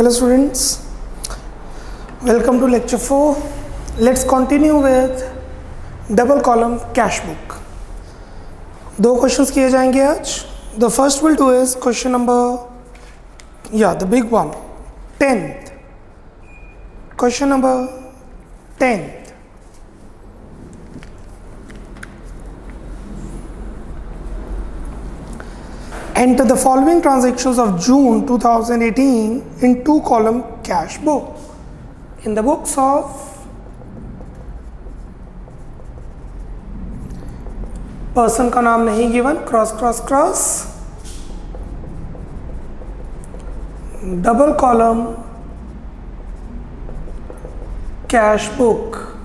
Hello students, welcome to lecture 4. Let's continue with double column cash book. दो questions किए जाएंगे आज. The first we'll do is question number, the big one, 10th. Question number 10th. Enter the following transactions of June 2018 in two-column cash book. In the books of person का नाम नहीं given, cross double column cash book,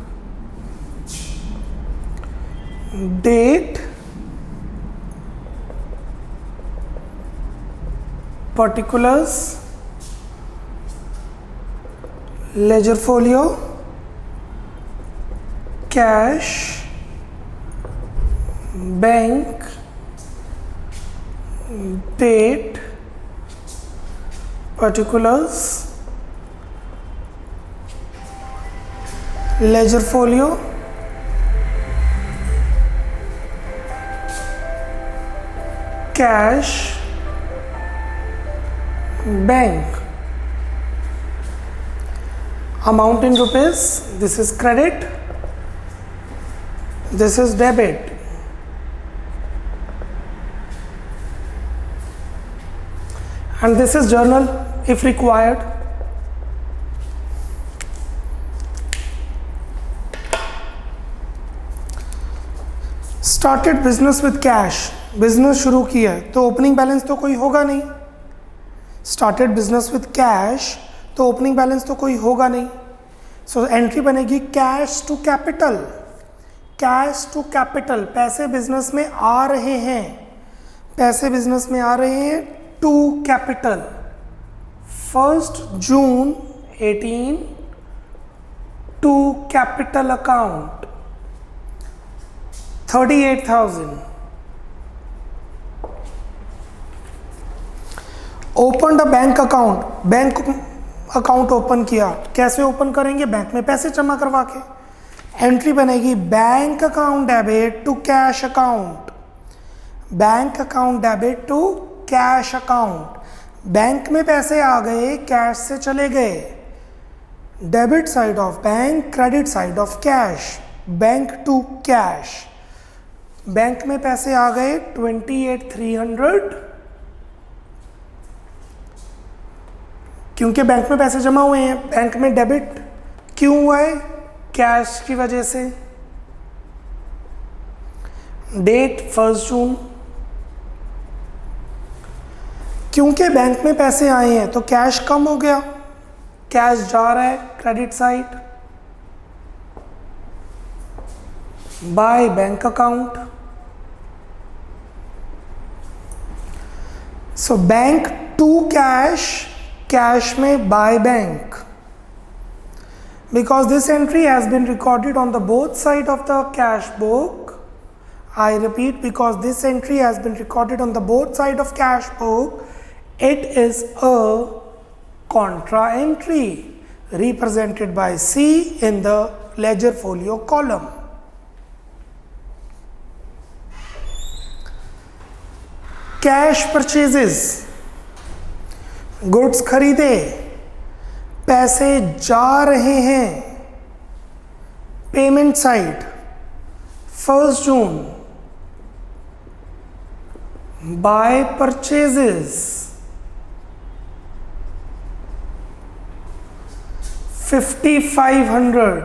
date, particulars, ledger folio, cash, bank, date, particulars, ledger folio, cash, bank. Amount in rupees, this is credit, this is debit. And this is journal if required. Started business with cash, business शुरू किया है तो opening balance तो कोई होगा नहीं. Started business with cash तो opening balance तो कोई होगा नहीं. सो एंट्री बनेगी cash to capital. Cash to capital, पैसे बिजनेस में आ रहे हैं, पैसे बिजनेस में आ रहे हैं to capital. 1 June 18 to capital account 38,000. Open the bank account, bank account open किया. कैसे ओपन करेंगे? बैंक में पैसे जमा करवा के. एंट्री बनेगी bank account debit to cash account, bank account debit to cash account. Bank में पैसे आ गए, कैश से चले गए. Debit side of bank, credit side of cash, bank to cash. Bank में पैसे आ गए 28,300 क्योंकि बैंक में पैसे जमा हुए हैं. बैंक में डेबिट क्यों हुआ है? कैश की वजह से. डेट 1 जून. क्योंकि बैंक में पैसे आए हैं तो कैश कम हो गया, कैश जा रहा है credit side. By bank account. So bank to cash, cash में by bank. Because this entry has been recorded on the both side of the cash book. I repeat, because this entry has been recorded on the both side of cash book, it is a contra entry represented by C in the ledger folio column. Cash purchases, goods खरीदे, पैसे जा रहे हैं. Payment side 1 June. By purchases 5,500.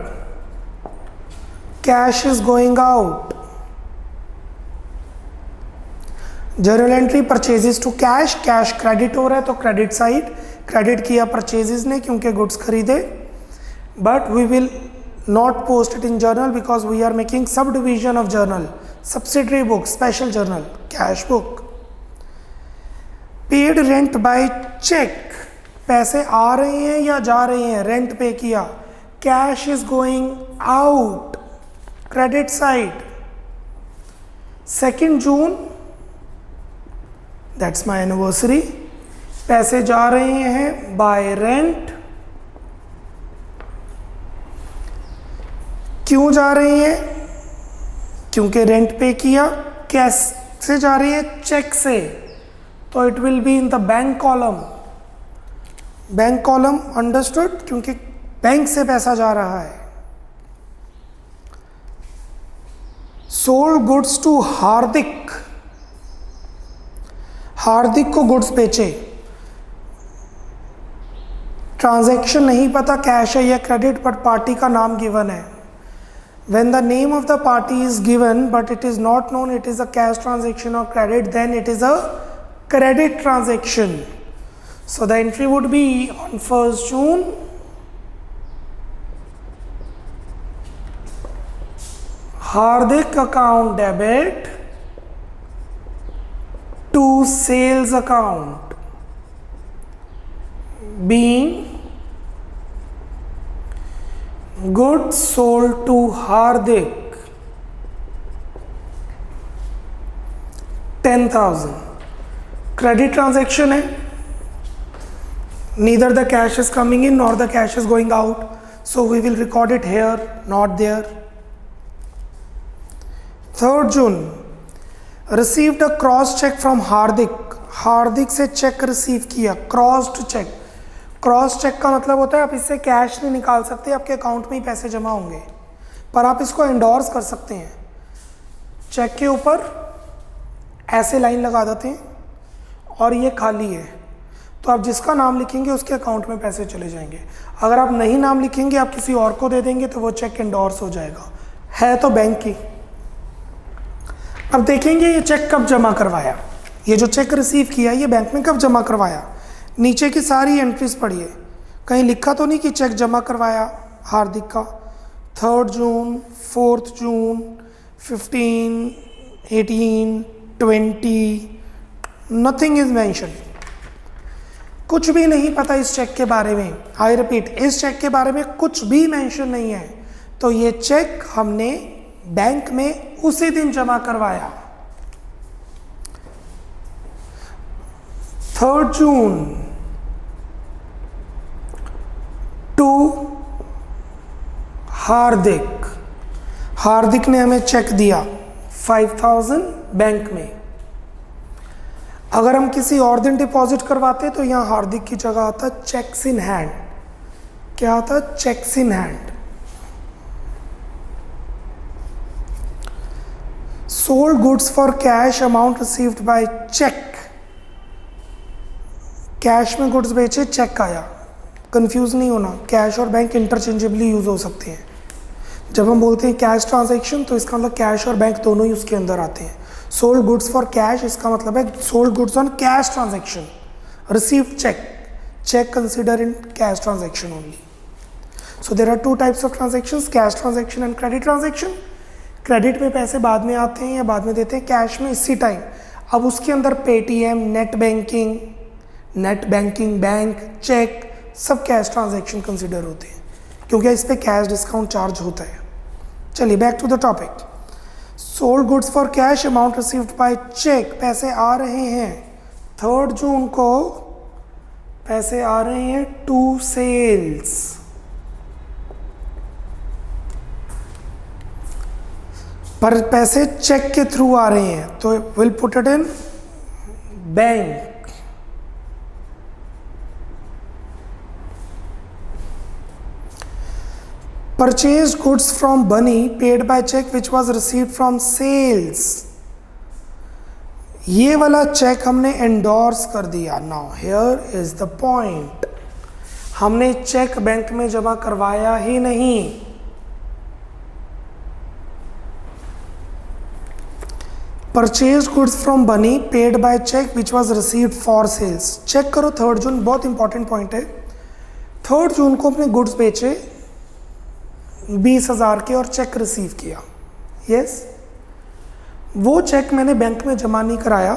Cash is going out. Journal entry purchases to cash, cash credit हो रहा है तो credit side, credit किया परचेजेस ने क्योंकि गुड्स खरीदे. But we will not post it in journal because we are making subdivision of journal, subsidiary book, special journal, cash book. Paid rent by cheque, पैसे आ रहे हैं या जा रहे हैं, रेंट पे किया. Cash is going out, credit side. 2 June, that's my anniversary. पैसे जा रहे हैं बाय रेंट। क्यों जा रहे हैं? क्योंकि रेंट पे किया। कैसे जा रही है? चेक से, तो it will be in the bank column. Bank column, understood? क्योंकि बैंक से पैसा जा रहा है। सोल्ड गुड्स टू हार्दिक, हार्दिक को गुड्स बेचे। ट्रांजैक्शन नहीं पता कैश है या क्रेडिट, बट पार्टी का नाम गिवन है। When the name of the party is given but it is not known it is a cash transaction or credit, then it is a credit transaction. So the entry would be on 1st June. Hardik account debit to sales account being goods sold to Hardik 10,000. Credit transaction है, neither the cash is coming in nor the cash is going out, so we will record it here, not there. 3rd June received a cross check from Hardik. हार्दिक से check receive किया, crossed cheque. Cross check का मतलब होता है आप इससे cash नहीं निकाल सकते, आपके अकाउंट में ही पैसे जमा होंगे, पर आप इसको एंडोर्स कर सकते हैं। चेक के ऊपर ऐसे लाइन लगा देते हैं और ये खाली है, तो आप जिसका नाम लिखेंगे उसके अकाउंट में पैसे चले जाएंगे। अगर आप नहीं नाम लिखेंगे, आप किसी और को दे देंगे, तो वो चेक एंडोर्स हो जाएगा। है तो बैंक की। अब देखेंगे ये चेक कब जमा करवाया। ये जो चेक रिसीव किया ये बैंक में कब जमा करवाया। नीचे की सारी एंट्रीज पढ़िए, कहीं लिखा तो नहीं कि चेक जमा करवाया हार्दिक का 3rd June, 4th June, 15, 18, 20, nothing is mention. कुछ भी नहीं पता इस चेक के बारे में। आई रिपीट, इस चेक के बारे में कुछ भी मेंशन नहीं है, तो ये चेक हमने बैंक में उसी दिन जमा करवाया। 3rd जून टू हार्दिक। हार्दिक ने हमें चेक दिया 5,000 बैंक में। अगर हम किसी और दिन डिपॉजिट करवाते तो यहाँ हार्दिक की जगह आता चेक्स इन हैंड। क्या आता? Cheques in hand. Sold goods for cash, amount received by cheque. Cash में गुड्स बेचे, चेक आया। कंफ्यूज नहीं होना, कैश और बैंक इंटरचेंजेबली यूज हो सकते हैं। जब हम बोलते हैं कैश ट्रांजैक्शन तो इसका मतलब कैश और बैंक दोनों ही उसके अंदर आते हैं। सोल्ड गुड्स फॉर कैश, इसका मतलब है sold goods on cash transaction. Received cheque, cheque consider in cash transaction only. So there are two types of transactions, cash transaction and credit transaction. Credit में पैसे बाद में आते हैं या बाद में देते हैं, कैश में इसी टाइम। अब उसके अंदर Paytm, net banking, bank, cheque, सब कैश ट्रांजैक्शन कंसिडर होते हैं, क्योंकि इस पे कैश डिस्काउंट चार्ज होता है। चलिए back to the topic. Sold goods for cash, amount received by cheque. पैसे आ रहे हैं 3rd जून को, पैसे आ रहे हैं टू सेल्स। पर पैसे चेक के थ्रू आ रहे हैं, तो will put it in bank. Purchased goods from Bunny, paid by check which was received from sales. ये वाला चेक हमने एंडोर्स कर दिया। Now here is the point, हमने चेक बैंक में जमा करवाया ही नहीं। Purchased goods from Bunny, paid by check which was received for sales. Cheque करो 3rd जून, बहुत इंपॉर्टेंट पॉइंट है। 3rd जून को अपने गुड्स बेचे 20,000 के और चेक रिसीव किया। यस, वो चेक मैंने बैंक में जमा नहीं कराया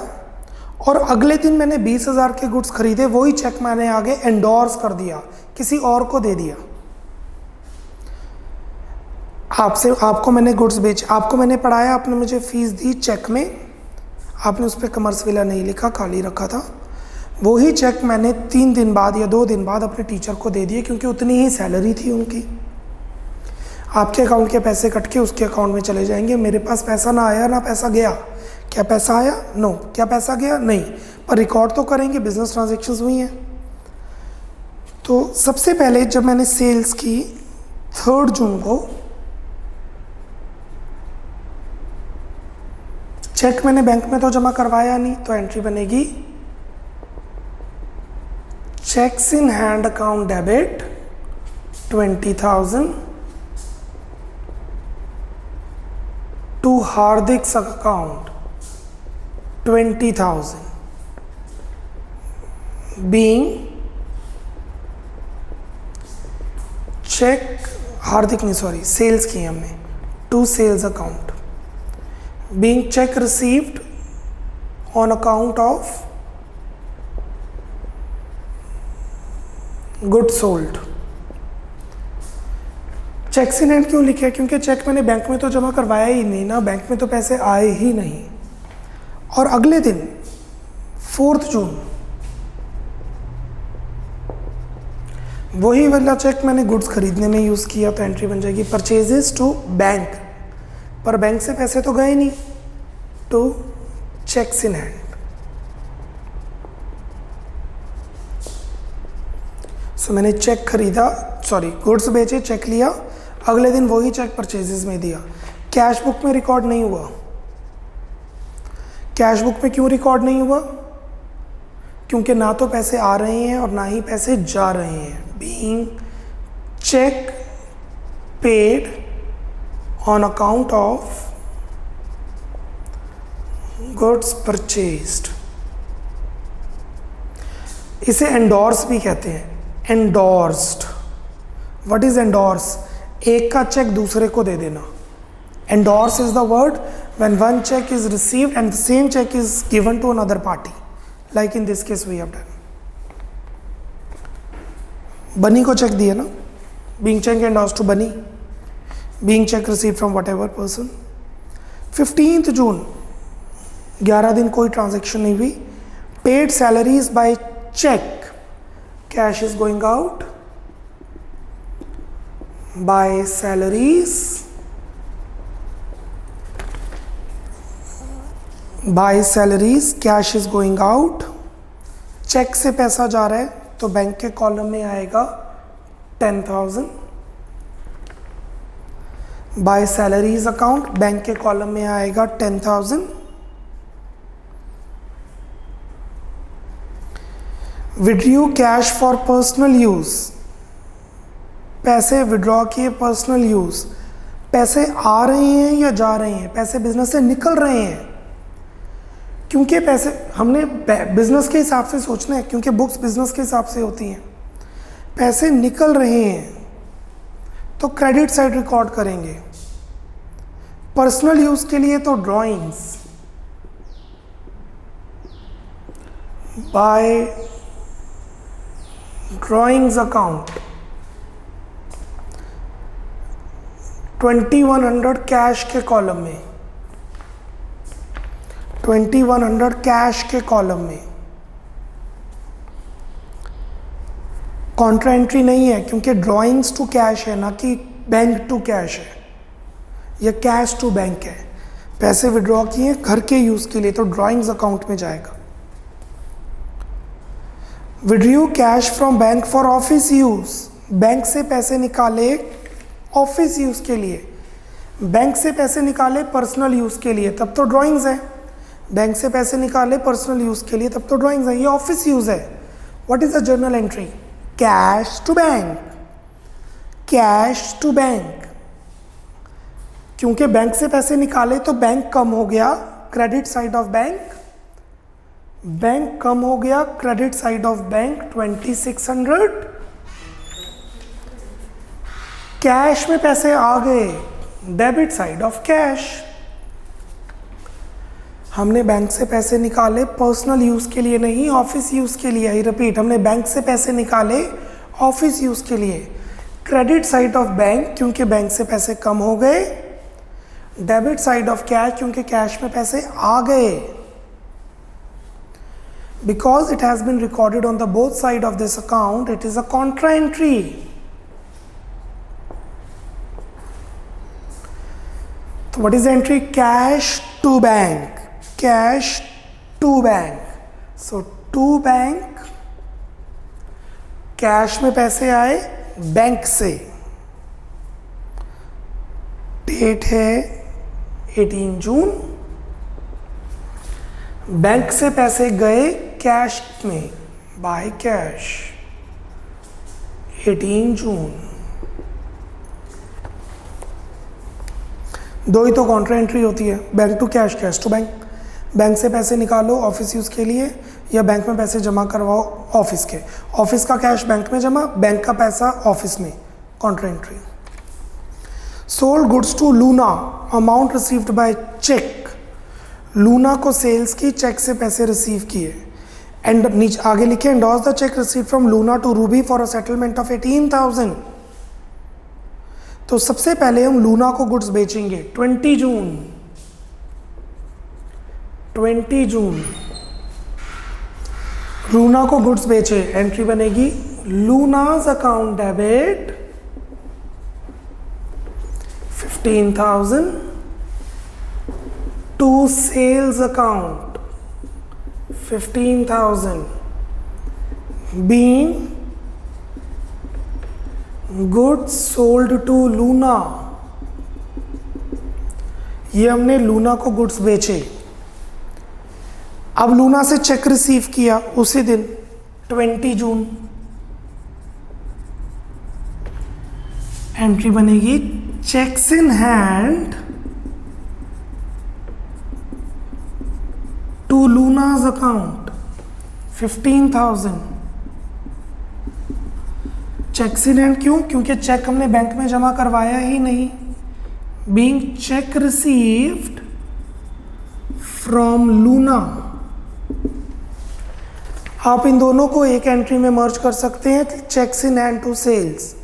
और अगले दिन मैंने 20,000 के गुड्स खरीदे, वही चेक मैंने आगे एंडोर्स कर दिया, किसी और को दे दिया। आपको मैंने गुड्स बेचे, आपको मैंने पढ़ाया, आपने मुझे फीस दी चेक में, आपने उस पर कॉमर्स विला नहीं लिखा, खाली रखा था। वही चेक मैंने 3 दिन बाद या 2 दिन बाद अपने टीचर को दे दिए, क्योंकि उतनी ही सैलरी थी उनकी। आपके अकाउंट के पैसे कट के उसके अकाउंट में चले जाएंगे। मेरे पास पैसा ना आया ना पैसा गया। क्या पैसा आया? नो। क्या पैसा गया? नहीं। पर रिकॉर्ड तो करेंगे, बिजनेस ट्रांजेक्शन्स हुई हैं। तो सबसे पहले जब मैंने सेल्स की 3 जून को, चेक मैंने बैंक में तो जमा करवाया नहीं, तो एंट्री बनेगी cheques in hand account debit 20,000 to Hardik's account 20,000 being cheque, Hardik नहीं सॉरी, सेल्स की हमने, to sales account being check received on account of goods sold। Cheques in hand क्यों लिखे? क्योंकि चेक मैंने बैंक में तो जमा करवाया ही नहीं ना, बैंक में तो पैसे आए ही नहीं। और अगले दिन 4 जून वही वाला चेक मैंने गुड्स खरीदने में यूज़ किया, तो एंट्री बन जाएगी परचेजेस टू बैंक, पर बैंक से पैसे तो गए नहीं, टू चेक्स इन हैंड। सो मैंने चेक खरीदा, सॉरी गुड्स बेचे, चेक लिया, अगले दिन वही चेक परचेजेस में दिया। कैश बुक में रिकॉर्ड नहीं हुआ। कैश बुक में क्यों रिकॉर्ड नहीं हुआ? क्योंकि ना तो पैसे आ रहे हैं और ना ही पैसे जा रहे हैं। Being cheque paid on account of goods purchased. इसे एंडोर्स भी कहते हैं, एंडोर्स्ड। What is endorse? एक का चेक दूसरे को दे देना। Endorse is the word when one cheque is received and the same cheque is given to another party, like in this case we have done. Bunny को cheque दिया ना, being cheque endorsed to Bunny, being cheque received from whatever person. 15 June 11 दिन कोई transaction नहीं हुई। Paid salaries by cheque, cash is going out, by salaries, by salaries cash is going out. Check से पैसा जा रहा है तो बैंक के कॉलम में आएगा 10,000। बाय सैलरीज अकाउंट बैंक के कॉलम में आएगा 10,000। Withdraw cash for personal use, पैसे विड्रॉ किए पर्सनल यूज। पैसे आ रहे हैं या जा रहे हैं? पैसे बिजनेस से निकल रहे हैं, क्योंकि पैसे हमने बिजनेस के हिसाब से सोचना है, क्योंकि बुक्स बिजनेस के हिसाब से होती हैं। पैसे निकल रहे हैं तो क्रेडिट साइड रिकॉर्ड करेंगे। पर्सनल यूज के लिए तो drawings, by drawings account 2100 cash के कॉलम में, 2100 कैश के कॉलम में। कॉन्ट्रा एंट्री नहीं है, क्योंकि ड्राइंग्स टू कैश है ना कि बैंक टू कैश है, या कैश टू बैंक है। पैसे विड्रॉ किए घर के यूज के लिए तो ड्राइंग्स अकाउंट में जाएगा। Withdraw cash from bank for office use, bank से पैसे निकाले ऑफिस यूज के लिए, बैंक से पैसे निकाले पर्सनल यूज के लिए, तब तो ड्राइंग्स है। बैंक से पैसे निकाले पर्सनल यूज के लिए, तब तो ड्राइंग्स है, ये ऑफिस यूज है। What is the journal entry? Cash to bank, cash to bank. क्योंकि बैंक से पैसे निकाले तो बैंक कम हो गया, credit side of bank, bank कम हो गया, credit side of bank 2600। Cash में पैसे आ गए, डेबिट साइड ऑफ कैश। हमने बैंक से पैसे निकाले पर्सनल यूज के लिए नहीं, ऑफिस यूज के लिए। आई रिपीट, हमने बैंक से पैसे निकाले ऑफिस यूज के लिए। क्रेडिट साइड ऑफ बैंक, क्योंकि बैंक से पैसे कम हो गए। डेबिट साइड ऑफ कैश, क्योंकि कैश में पैसे आ गए। because it has been recorded on the both side of this account, it is a contra entry. So what is the entry? Cash to bank, cash to bank. So to bank, cash में पैसे आए bank से, date है 18 जून, bank से पैसे गए cash में, by cash 18 जून। दो ही तो कॉन्ट्रा एंट्री होती है, bank to cash, cash to bank. Bank से पैसे निकालो ऑफिस यूज़ के लिए, या बैंक में पैसे जमा करवाओ ऑफिस के, ऑफिस का कैश बैंक में जमा, बैंक का पैसा ऑफिस में, contra entry. Sold goods to Luna, amount received by cheque, Luna को सेल्स की, चेक से पैसे रिसीव किए। एंड नीचे आगे लिखे endorse the cheque receive from Luna to Ruby for a settlement of 18,000। तो सबसे पहले हम लूना को गुड्स बेचेंगे 20 जून, 20 जून लूना को गुड्स बेचे, एंट्री बनेगी Luna's account debit 15,000 to sales account 15,000 being goods sold to Luna. ये हमने लूना को गुड्स बेचे। अब लूना से चेक रिसीव किया उसी दिन 20 जून, एंट्री बनेगी cheques in hand to Luna's account 15,000। Cheques in hand क्यों? क्योंकि चेक हमने बैंक में जमा करवाया ही नहीं। Being cheque received from Luna. आप इन दोनों को एक एंट्री में मर्ज कर सकते हैं, cheques in hand to sales.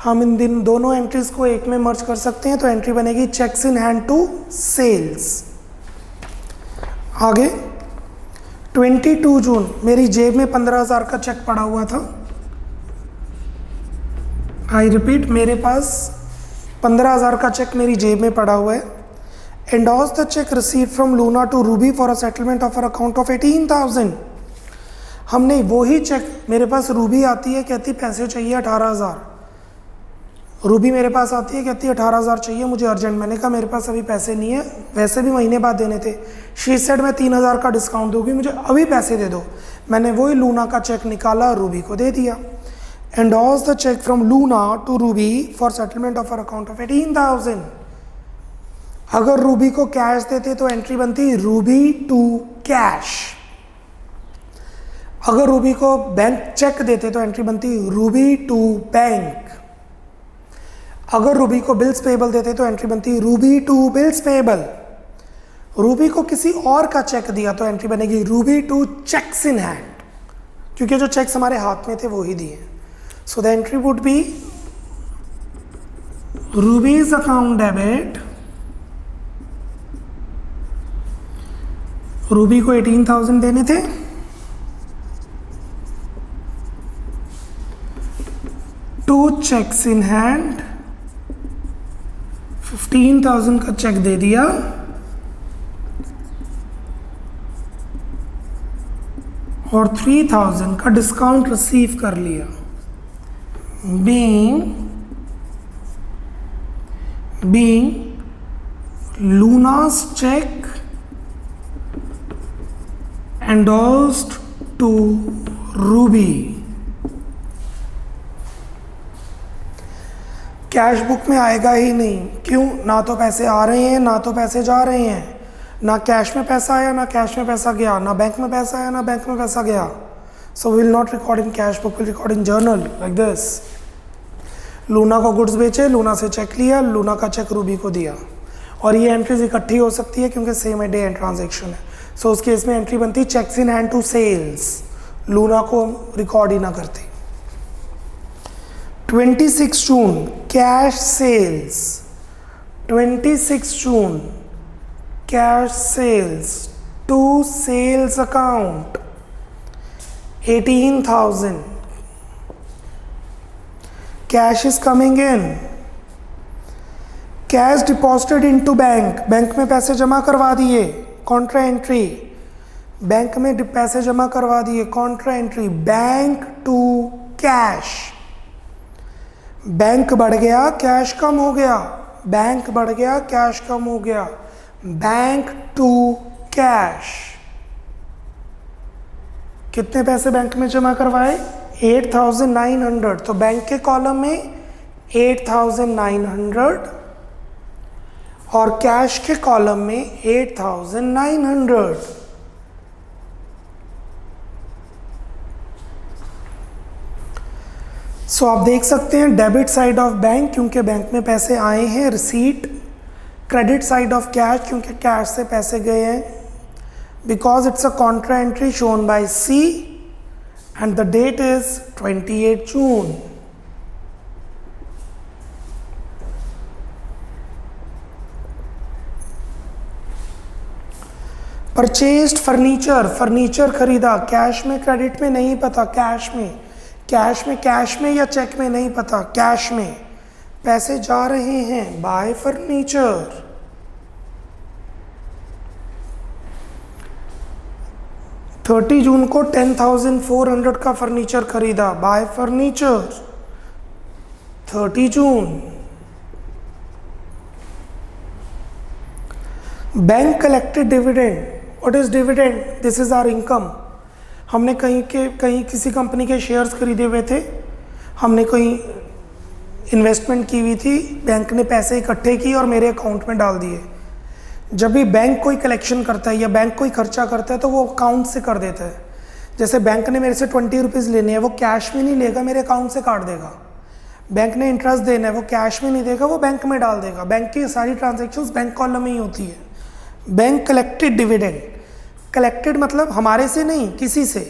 हम इन दोनों एंट्रीज को एक में मर्ज कर सकते हैं, तो एंट्री बनेगी cheques in hand to sales. आगे 22 जून, मेरी जेब में 15,000 का चेक पड़ा हुआ था। आई रिपीट, मेरे पास 15,000 का चेक मेरी जेब में पड़ा हुआ है। Endorse the cheque receive from Luna to Ruby for a settlement of our account of 18,000। हमने वही चेक, मेरे पास रूबी आती है, कहती पैसे चाहिए 18,000। रूबी मेरे पास आती है, कहती है 18,000 चाहिए मुझे अर्जेंट। मैंने कहा मेरे पास अभी पैसे नहीं है, वैसे भी महीने बाद देने थे। शी सेड मैं 3,000 का डिस्काउंट दूंगी, मुझे अभी पैसे दे दो। मैंने वही लूना का चेक निकाला, रूबी को दे दिया। Endorse the cheque from Luna to Ruby for settlement of our account of 18,000। अगर रूबी को कैश देते तो एंट्री बनती रूबी टू कैश। अगर रूबी को बैंक चेक देते तो एंट्री बनती रूबी टू बैंक। अगर रूबी को बिल्स पेबल देते तो एंट्री बनती Ruby to bills payable. Ruby को किसी और का चेक दिया तो एंट्री बनेगी Ruby to cheques in hand, क्योंकि जो चेक्स हमारे हाथ में थे वो ही दिए। So the entry would B रूबीज account debit, Ruby को 18,000 देने थे, टू चेक्स इन हैंड 15,000 का चेक दे दिया, और 3,000 का डिस्काउंट रिसीव कर लिया। being Luna's check endorsed to Ruby। Cash book में आएगा ही नहीं, क्यों? ना तो पैसे आ रहे हैं ना तो पैसे जा रहे हैं, ना कैश में पैसा आया ना कैश में पैसा गया, ना बैंक में पैसा आया ना बैंक में पैसा गया। So will not record in cash book, will record in journal like this. Luna को गुड्स बेचे, लूना से चेक लिया, लूना का चेक रूबी को दिया, और ये एंट्रीज इकट्ठी हो सकती है क्योंकि सेम डे एंड ट्रांजेक्शन है। सो उस केस में एंट्री बनती cheques in hand to sales, Luna को रिकॉर्ड ही ना करती। 26 June cash sales, 26 June cash sales to sales account 18,000. Cash is coming in. Cash deposited into bank. Bank में पैसे जमा करवा दिए. Contra entry. बैंक में पैसे जमा करवा दिए. Contra entry. Bank to cash. Bank बढ़ गया, कैश कम हो गया. बैंक बढ़ गया, कैश कम हो गया. Bank to cash. कितने पैसे बैंक में जमा करवाए? 8,900. तो बैंक के कॉलम में 8,900 और कैश के कॉलम में 8,900. सो आप देख सकते हैं डेबिट साइड ऑफ बैंक क्योंकि बैंक में पैसे आए हैं, receipt. Credit side of cash क्योंकि कैश से पैसे गए हैं. Because it's a contra entry shown by C and the date is 28 June. Purchased furniture. Furniture खरीदा. कैश में, क्रेडिट में नहीं पता. कैश में. कैश में या चेक में नहीं पता. कैश में पैसे जा रहे हैं. Bye furniture. थर्टी जून को 10,400 का फर्नीचर खरीदा. By furniture. 30 June. Bank collected dividend. What is dividend? This is our income. हमने कहीं किसी कंपनी के शेयर्स खरीदे हुए थे, हमने कोई इन्वेस्टमेंट की हुई थी, बैंक ने पैसे इकट्ठे किए और मेरे अकाउंट में डाल दिए. जब भी बैंक कोई कलेक्शन करता है या बैंक कोई खर्चा करता है तो वो अकाउंट से कर देता है. जैसे बैंक ने मेरे से 20 रुपीज़ लेने हैं, वो कैश में नहीं लेगा, मेरे अकाउंट से काट देगा. बैंक ने इंटरेस्ट देना है, वो कैश में नहीं देगा, वो बैंक में डाल देगा. बैंक की सारी ट्रांजैक्शंस बैंक कॉलम में ही होती है. Bank collected dividend. कलेक्टेड मतलब हमारे से नहीं, किसी से.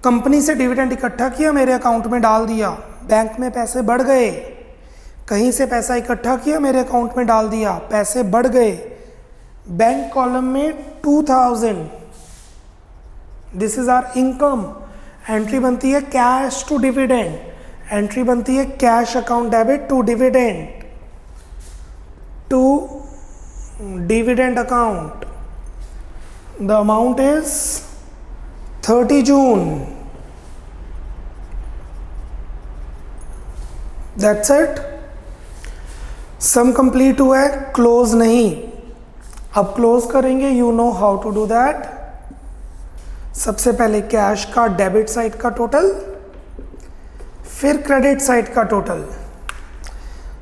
कंपनी से डिविडेंड इकट्ठा किया, मेरे अकाउंट में डाल दिया. बैंक में पैसे बढ़ गए. कहीं से पैसा इकट्ठा किया, मेरे अकाउंट में डाल दिया, पैसे बढ़ गए. बैंक कॉलम में 2,000. This is our income. Entry बनती है कैश टू डिविडेंड. एंट्री बनती है cash account debit to dividend. To dividend account. The amount is 30 June. That's it. Sum complete हुआ है, क्लोज नहीं. अब क्लोज करेंगे. You know how to do that. सबसे पहले कैश का डेबिट साइड का टोटल, फिर क्रेडिट साइड का टोटल.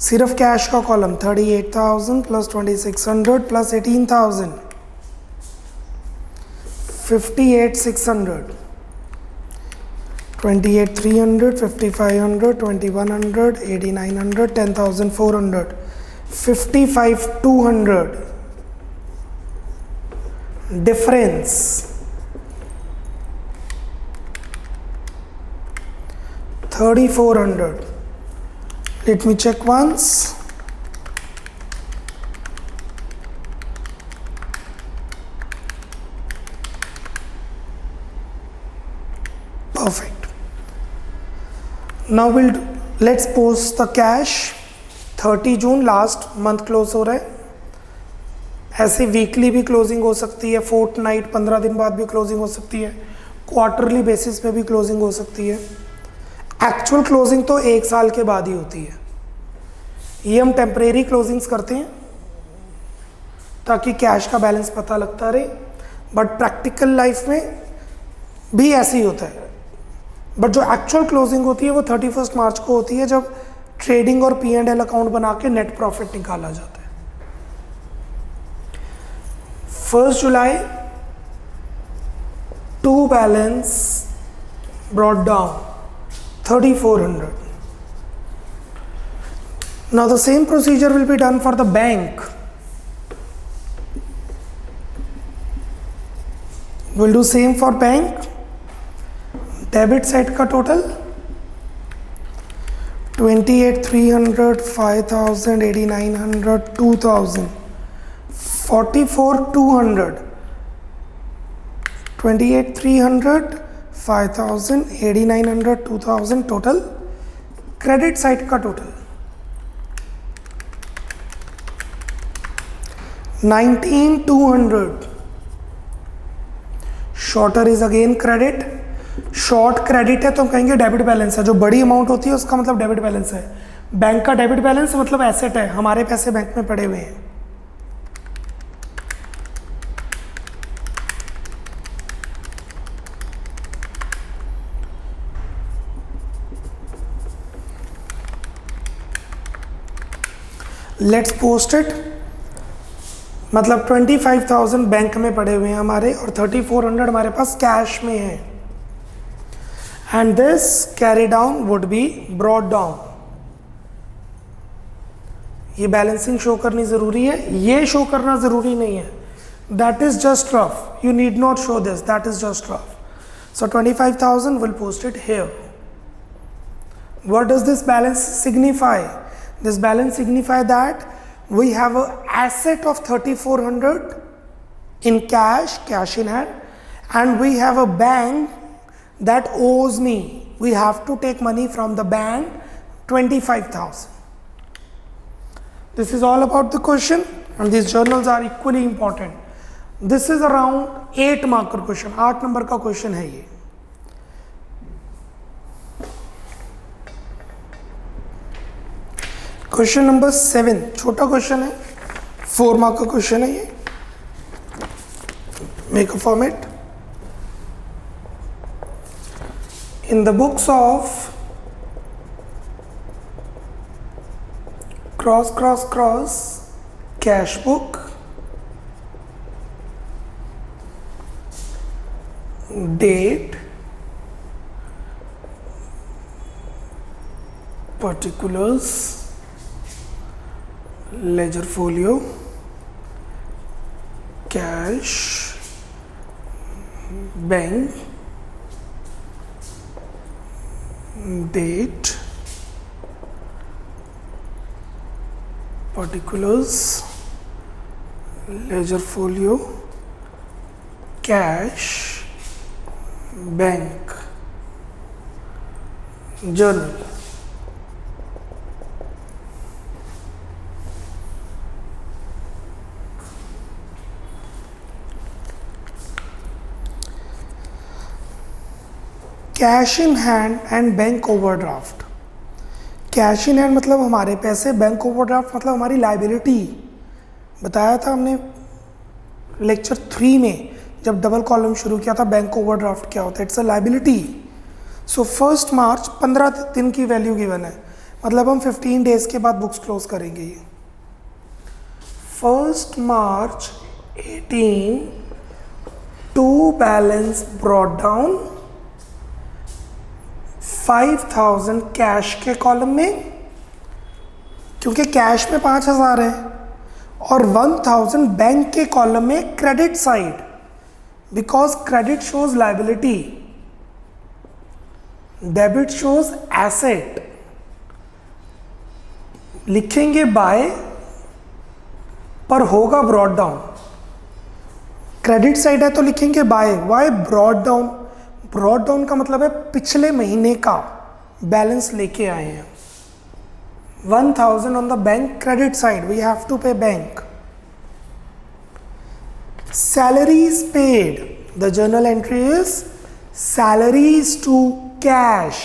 सिर्फ कैश का column 38,000 plus 2,600 plus 18,000, 58,600, 28,300, 5,500, 2,100, 8,900, 10,400, 55,200. Difference 3,400. Let me check once. Perfect. Now let's post the cash. 30 June last month close हो रहा है. ऐसे वीकली भी क्लोजिंग हो सकती है, फोर्टनाइट 15 दिन बाद भी क्लोजिंग हो सकती है, क्वार्टरली बेसिस पे भी क्लोजिंग हो सकती है. एक्चुअल क्लोजिंग तो 1 साल के बाद ही होती है. ये हम टेम्परेरी क्लोजिंग्स करते हैं ताकि कैश का बैलेंस पता लगता रहे. बट प्रैक्टिकल लाइफ में भी ऐसे ही होता है. बट जो एक्चुअल क्लोजिंग होती है वो 31 मार्च को होती है, जब ट्रेडिंग और P&L अकाउंट बना के नेट प्रॉफिट निकाला जाता है. 1 July to balance brought down 3,400. Now the same procedure will be done for the bank. We'll do same for bank. Debit side का total 28,300, 5,000, 8,900, 2,000, 44,200, 28,300, 5,000, 8,900, 2,000 टोटल। क्रेडिट साइड का total 19,200। Shorter is again credit. Short credit है तो हम कहेंगे debit balance है। जो बड़ी amount होती है उसका मतलब डेबिट बैलेंस है। बैंक का डेबिट बैलेंस मतलब एसेट है, हमारे पैसे बैंक में पड़े हुए हैं। Let's post it. मतलब 25,000 बैंक में पड़े हुए हैं हमारे और 3,400 हमारे पास कैश में है। And this carry down would be brought down. ये बैलेंसिंग शो करनी जरूरी है, ये शो करना जरूरी नहीं है। That is just rough, you need not show this, that is just rough. So 25,000 will post it here. What does this balance signify? This balance signify that we have an asset of 3,400 in cash in hand, and we have a bank that owes me. We have to take money from the bank, 25,000. This is all about the question, and these journals are equally important. This is around 8 marker question, 8 number का question है ये। Question number 7 छोटा question है, 4 mark का question है ये। Make a format. In the books of cross cash book, date, particulars, ledger folio, cash, bank, date, particulars, ledger folio, cash, bank, journal। Cash in hand and bank overdraft. Cash in hand मतलब हमारे पैसे, bank overdraft मतलब हमारी liability. बताया था हमने lecture 3 में जब डबल कॉलम शुरू किया था, बैंक ओवरड्राफ्ट क्या होता है, इट्स अ लाइबिलिटी। सो 1 मार्च 15 दिन की वैल्यू गिवन है, मतलब हम 15 डेज के बाद बुक्स क्लोज करेंगे। ये 1 March 18 to balance brought down 5,000 cash के कॉलम में, क्योंकि कैश में 5,000 है, और 1,000 बैंक के कॉलम में credit side, because credit shows liability, debit shows asset. लिखेंगे बाय पर होगा ब्रॉट डाउन। क्रेडिट साइड है तो लिखेंगे by, by brought down. Brought down का मतलब है पिछले महीने का बैलेंस लेके आए हैं। 1,000 on the bank credit side, we have to pay bank. Salaries paid, the journal entry is salaries to cash.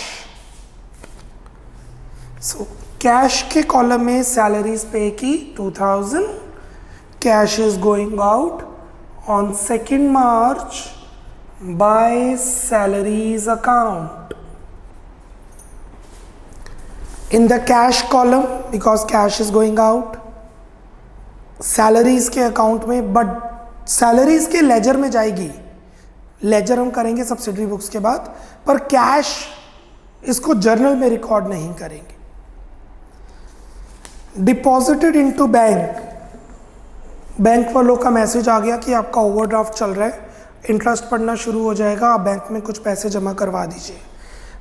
So cash के कॉलम में सैलरीज पे की 2,000, cash is going out on 2 March by salaries account। in the cash column, because cash is going out, salaries के account में, but salaries के laser में जाएगी। Laser हम करेंगे सब्सिडरी बुक्स के बाद, पर कैश इसको जर्नल में रिकॉर्ड नहीं करेंगे। डिपॉजिटेड इनटू बैंक, बैंक वालों का मैसेज आ गया कि आपका ओवरड्राफ्ट चल रहा है, इंटरेस्ट पड़ना शुरू हो जाएगा, आप बैंक में कुछ पैसे जमा करवा दीजिए।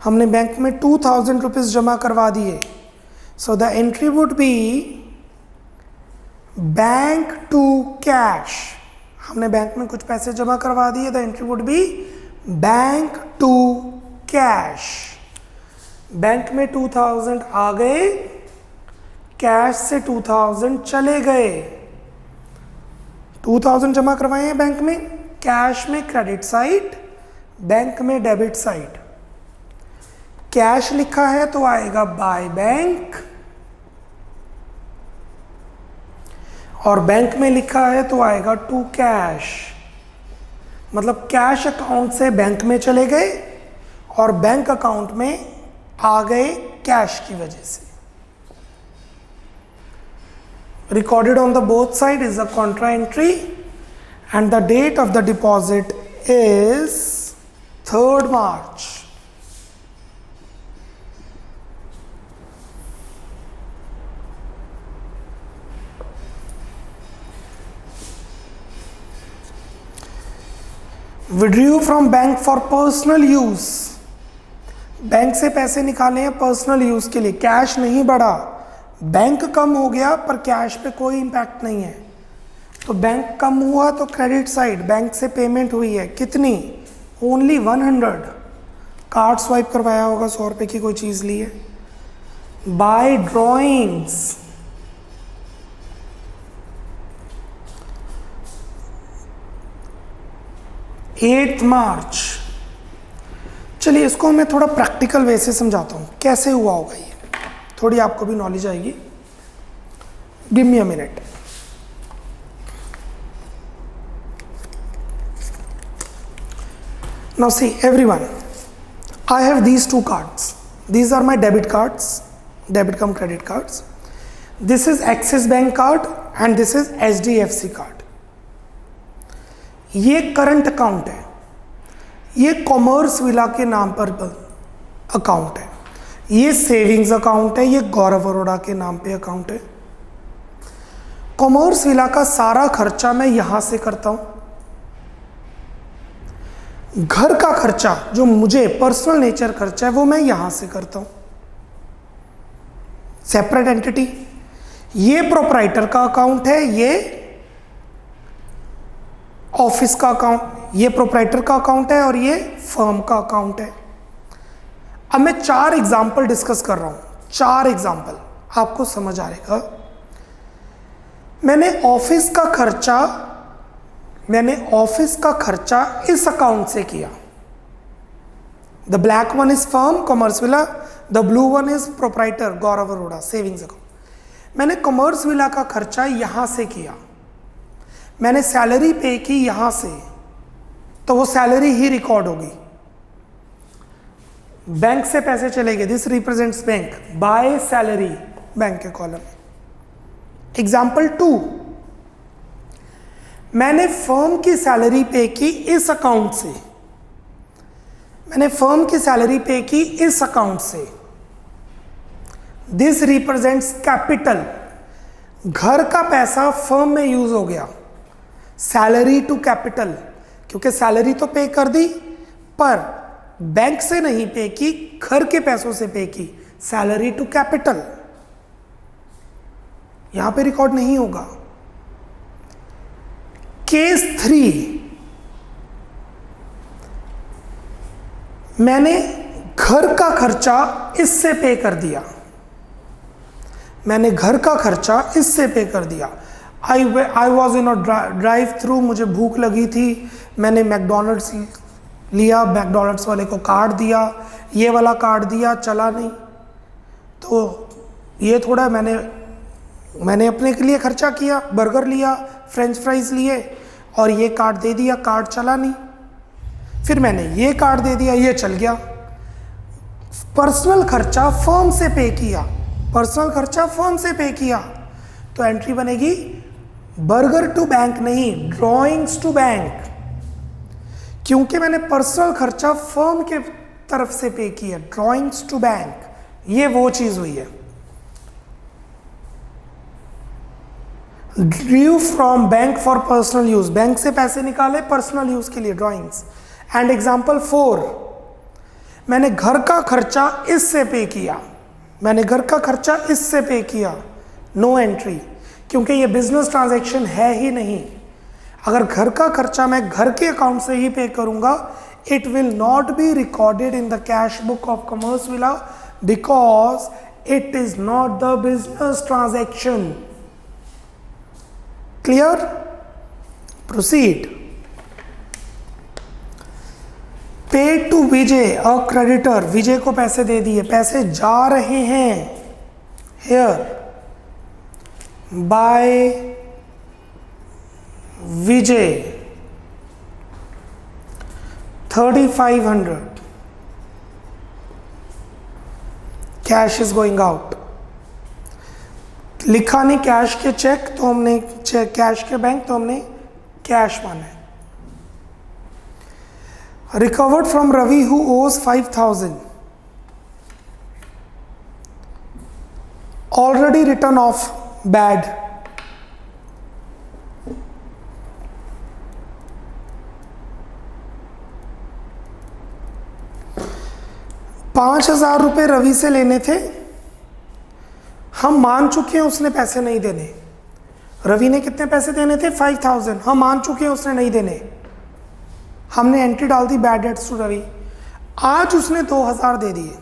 हमने बैंक में 2,000 रुपीज़ जमा करवा दिए। So the entry would be bank to cash. हमने बैंक में कुछ पैसे जमा करवा दिए, the entry would be bank to cash, bank में 2000 आ गए, कैश से 2000 चले गए। 2000 जमा करवाए हैं बैंक में, कैश में क्रेडिट साइड, बैंक में डेबिट साइड। कैश लिखा है तो आएगा बाय बैंक, और बैंक में लिखा है तो आएगा टू कैश। मतलब कैश अकाउंट से बैंक में चले गए और बैंक अकाउंट में आ गए कैश की वजह से। Recorded on the both side is a contra entry and the date of the deposit is 3rd March. Withdrew from bank for personal use. Bank से पैसे निकाले हैं पर्सनल यूज के लिए, कैश नहीं बढ़ा, बैंक कम हो गया पर कैश पे कोई इंपैक्ट नहीं है। तो बैंक कम हुआ तो क्रेडिट साइड, बैंक से पेमेंट हुई है कितनी, ओनली 100। कार्ड स्वाइप करवाया होगा, 100 रुपये की कोई चीज़ ली है। By drawings, eight March. चलिए इसको मैं थोड़ा प्रैक्टिकल वे से समझाता हूँ कैसे हुआ होगा ये, थोड़ी आपको भी नॉलेज आएगी। Give me a minute. Now see everyone, I have these two cards, these are my debit cards, debit cum credit cards. This is Axis bank card and this is HDFC card. ये current account है, ये commerce villa के नाम पर account है, ये savings account है, ये गौरव अरोड़ा के नाम पे अकाउंट है। कॉमर्स विला का सारा खर्चा मैं यहां से करता हूं। घर का खर्चा जो मुझे पर्सनल नेचर खर्चा है वो मैं यहां से करता हूं, सेपरेट एंटिटी। ये प्रोप्राइटर का अकाउंट है, ये ऑफिस का अकाउंट, ये प्रोप्राइटर का अकाउंट है और ये फर्म का अकाउंट है। अब मैं 4 एग्जाम्पल डिस्कस कर रहा हूं, 4 एग्जाम्पल आपको समझ आएगा। मैंने ऑफिस का खर्चा इस अकाउंट से किया। The black one is firm commerce villa, the blue one is proprietor Gaurav Arora savings account. मैंने कॉमर्स विला का खर्चा यहां से किया, मैंने सैलरी पे की यहां से, तो वो सैलरी ही रिकॉर्ड होगी। बैंक से पैसे चले गए, this represents bank, by salary bank के कॉलम। एग्जाम्पल 2, मैंने फर्म की सैलरी पे की इस अकाउंट से, मैंने फर्म की सैलरी पे की इस अकाउंट से, दिस रिप्रेजेंट्स कैपिटल। घर का पैसा फर्म में यूज हो गया, सैलरी टू कैपिटल, क्योंकि सैलरी तो पे कर दी पर बैंक से नहीं पे की, घर के पैसों से पे की, सैलरी टू कैपिटल, यहां पे रिकॉर्ड नहीं होगा। केस 3, मैंने घर का खर्चा इससे पे कर दिया, मैंने घर का खर्चा इससे पे कर दिया। I was in a drive through, मुझे भूख लगी थी, मैंने मैकडोनल्ड्स लिया, मैकडोनल्ड्स वाले को कार्ड दिया, ये वाला कार्ड दिया, चला नहीं, तो ये थोड़ा मैंने अपने के लिए खर्चा किया, बर्गर लिया, फ्रेंच फ्राइज लिए और ये कार्ड दे दिया, कार्ड चला नहीं। फिर मैंने ये कार्ड दे दिया, ये चल गया। पर्सनल खर्चा फर्म से पे किया, पर्सनल खर्चा फर्म से पे किया, तो एंट्री बनेगी बर्गर टू बैंक नहीं, ड्रॉइंग्स टू बैंक, क्योंकि मैंने पर्सनल खर्चा फर्म के तरफ से पे किया, ड्रॉइंग्स टू बैंक, ये वो चीज हुई है। Drew from bank for personal use, bank से पैसे निकाले पर्सनल यूज के लिए, ड्रॉइंग्स। एंड एग्जाम्पल 4, मैंने घर का खर्चा इससे पे किया, मैंने घर का खर्चा इससे पे किया, नो एंट्री, क्योंकि ये बिजनेस ट्रांजैक्शन है ही नहीं। अगर घर का खर्चा मैं घर के अकाउंट से ही पे करूंगा, it will not be recorded in the cash book of Commerce Villa because it is not the business transaction. Clear? Proceed. Paid to Vijay, a creditor. विजय को पैसे दे दिए, पैसे जा रहे हैं here by Vijay 3500. Cash is going out. लिखा नहीं cash के चेक तो हमने कैश के बैंक तो हमने कैश माना है. Recovered from Ravi who owes 5000. Already written off bad. ₹5,000 Ravi से लेने थे, हम मान चुके हैं उसने पैसे नहीं देने. रवि ने कितने पैसे देने थे? 5000. हम मान चुके हैं उसने नहीं देने. हमने एंट्री डाल दी बैड डेट्स टू रवि. आज उसने 2000 दे दिए,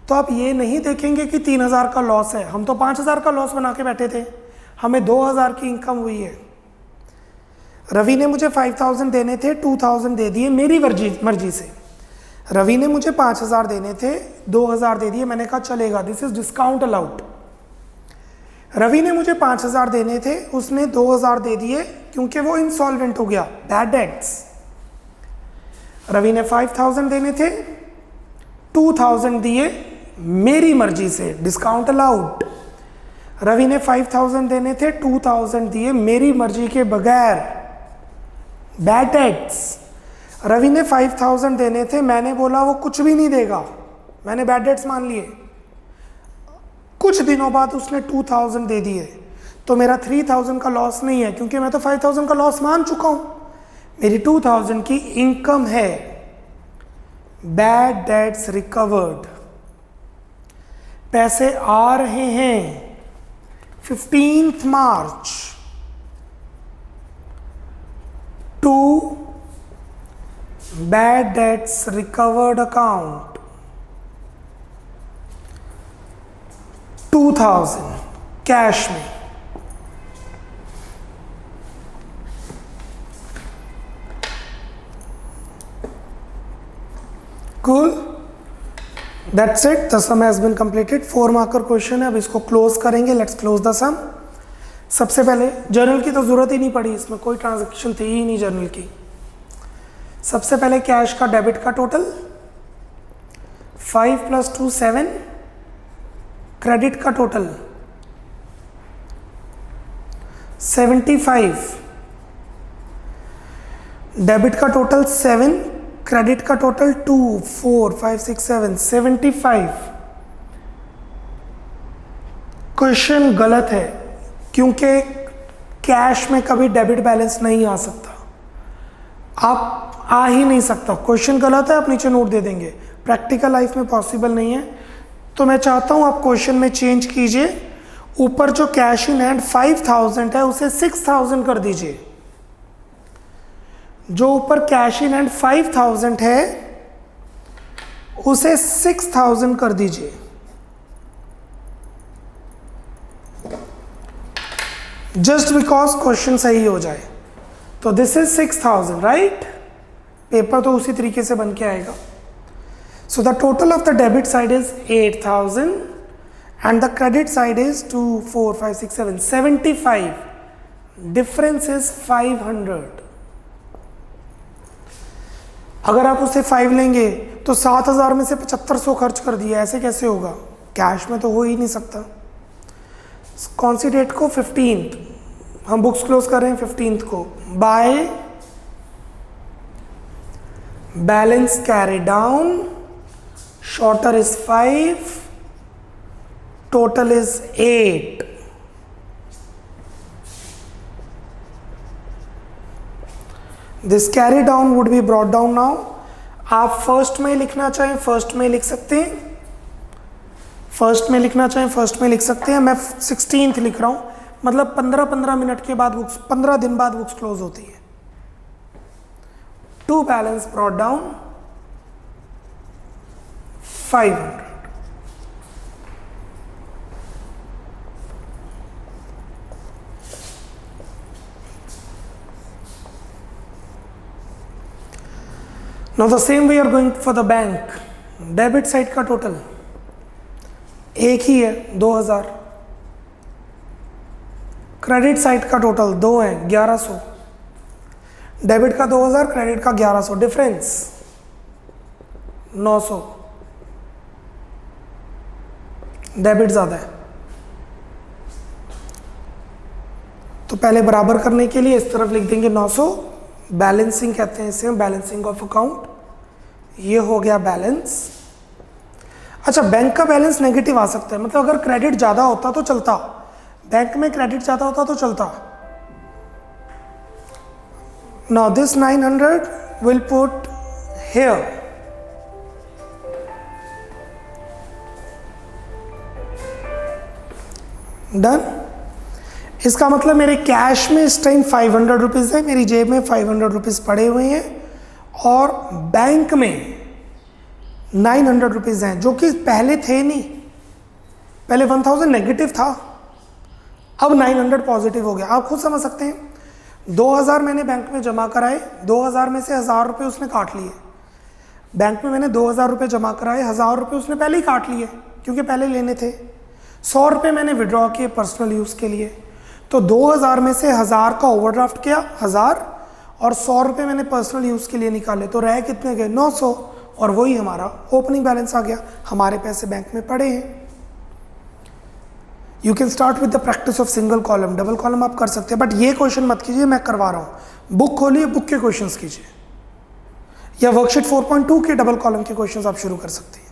तो आप ये नहीं देखेंगे कि 3000 का लॉस है. हम तो 5000 का लॉस बना के बैठे थे, हमें 2000 की इनकम हुई है. रवि ने मुझे 5000 देने थे, 2000 दे दिए मेरी मर्जी से. रवि ने मुझे 5000 देने थे, 2000 दे दिए. मैंने कहा चलेगा, this is discount allowed. Ravi ने मुझे 5000 देने थे, उसने 2000 दे दिए क्योंकि वो इंसॉल्वेंट हो गया, बैड डेट्स. रवि ने 5000 देने थे, 2000 दिए मेरी मर्जी से, डिस्काउंट अलाउड. रवि ने 5000 देने थे, 2000 दिए मेरी मर्जी के बगैर, बैड डेट्स. रवि ने 5000 देने थे, मैंने बोला वो कुछ भी नहीं देगा, मैंने बैड डेट्स मान लिए. कुछ दिनों बाद उसने 2000 दे दिए, तो मेरा 3000 का लॉस नहीं है क्योंकि मैं तो 5000 का लॉस मान चुका हूं. मेरी 2000 की इनकम है. Bad debts recovered. पैसे आ रहे हैं 15 March two bad debts recovered account 2000 cash में. Cool. That's it. The sum has been completed. 4 marker question है. अब इसको क्लोज करेंगे. लेट्स क्लोज द सम. सबसे पहले जर्नल की तो जरूरत ही नहीं पड़ी, इसमें कोई ट्रांजैक्शन थी ही नहीं जर्नल की. सबसे पहले कैश का डेबिट का टोटल 5 + 2 7. क्रेडिट का टोटल 75. डेबिट का टोटल 7, क्रेडिट का टोटल 2 4 5 6 7 75. क्वेश्चन गलत है क्योंकि कैश में कभी डेबिट बैलेंस नहीं आ सकता. आप आ ही नहीं सकता. क्वेश्चन गलत है, आप नीचे नोट दे देंगे. प्रैक्टिकल लाइफ में पॉसिबल नहीं है. तो मैं चाहता हूं आप क्वेश्चन में चेंज कीजिए. ऊपर जो कैश इन हैंड 5000 है उसे 6000 कर दीजिए. जो ऊपर कैश इन हैंड 5000 है उसे 6000 कर दीजिए. जस्ट बिकॉज क्वेश्चन सही हो जाए. तो दिस इज 6000, राइट. पेपर तो उसी तरीके से बन के आएगा. So the total of the debit side is 8000 and the credit side is 2 4 5 6 7 75. Difference is 500. अगर आप उसे 5 लेंगे तो 7000 में से 7500 खर्च कर दिया. ऐसे कैसे होगा? कैश में तो हो ही नहीं सकता. कौन सी डेट को? 15th. हम बुक्स क्लोज कर रहे हैं 15th को. By balance carry down, shorter is 5, total is 8. This carry down would be brought down now. आप फर्स्ट में लिखना चाहें फर्स्ट में लिख सकते हैं, फर्स्ट में लिखना चाहें फर्स्ट में लिख सकते हैं. मैं 16th लिख रहा हूं, मतलब 15 मिनट के बाद बुक्स, 15 दिन बाद बुक्स क्लोज होती है. To balance brought down 500. Now the same way you are going for the bank. Debit side का टोटल एक ही है 2000, क्रेडिट साइड का टोटल दो है 1100. डेबिट का 2000, क्रेडिट का 1100, डिफरेंस 900. डेबिट ज्यादा है तो पहले बराबर करने के लिए इस तरफ लिख देंगे 900. बैलेंसिंग कहते हैं इसे, बैलेंसिंग ऑफ अकाउंट. ये हो गया बैलेंस. अच्छा, बैंक का बैलेंस नेगेटिव आ सकता है, मतलब अगर क्रेडिट ज्यादा होता तो चलता, बैंक में क्रेडिट ज्यादा होता तो चलता. Now this 900 will put here. Done. इसका मतलब मेरे कैश में इस टाइम 500 रुपीज है, मेरी जेब में 500 रुपीज पड़े हुए हैं, और बैंक में 900 रुपीज हैं, जो कि पहले थे नहीं. पहले 1000 नेगेटिव था, अब 900 पॉजिटिव हो गया. आप खुद समझ सकते हैं. 2000 मैंने बैंक में जमा कराए, 2000 में से 1000 रुपये उसने काट लिए. बैंक में मैंने 2000 रुपये जमा कराए, 1000 रुपये उसने पहले ही काट लिए क्योंकि पहले लेने थे. 100 रुपये मैंने विड्रॉ किए पर्सनल यूज़ के लिए, तो 2000 में से 1000 का ओवरड्राफ्ट किया 1000, और 100 रुपये मैंने पर्सनल यूज़ के लिए निकाले, तो रह कितने गए 900, और वही हमारा ओपनिंग बैलेंस आ गया. हमारे पैसे बैंक में पड़े हैं. You can start with the practice of single column. Double column आप कर सकते हैं, बट ये क्वेश्चन मत कीजिए, मैं करवा रहा हूँ. बुक खोलिए, बुक के क्वेश्चंस कीजिए, या वर्कशीट 4.2 के डबल कॉलम के क्वेश्चंस आप शुरू कर सकते हैं.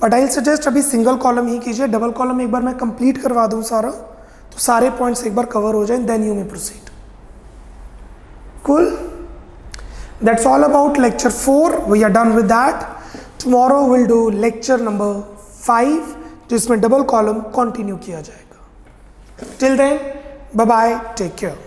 बट आई सजेस्ट अभी सिंगल कॉलम ही कीजिए. डबल कॉलम एक बार मैं कंप्लीट करवा दूँ सारा, तो सारे पॉइंट्स एक बार कवर हो जाए, then you may proceed. Cool. That's all about lecture 4. We are done with that. Tomorrow we'll do lecture number 5, जिसमें डबल कॉलम कंटिन्यू किया जाएगा. Till then, bye bye, take care.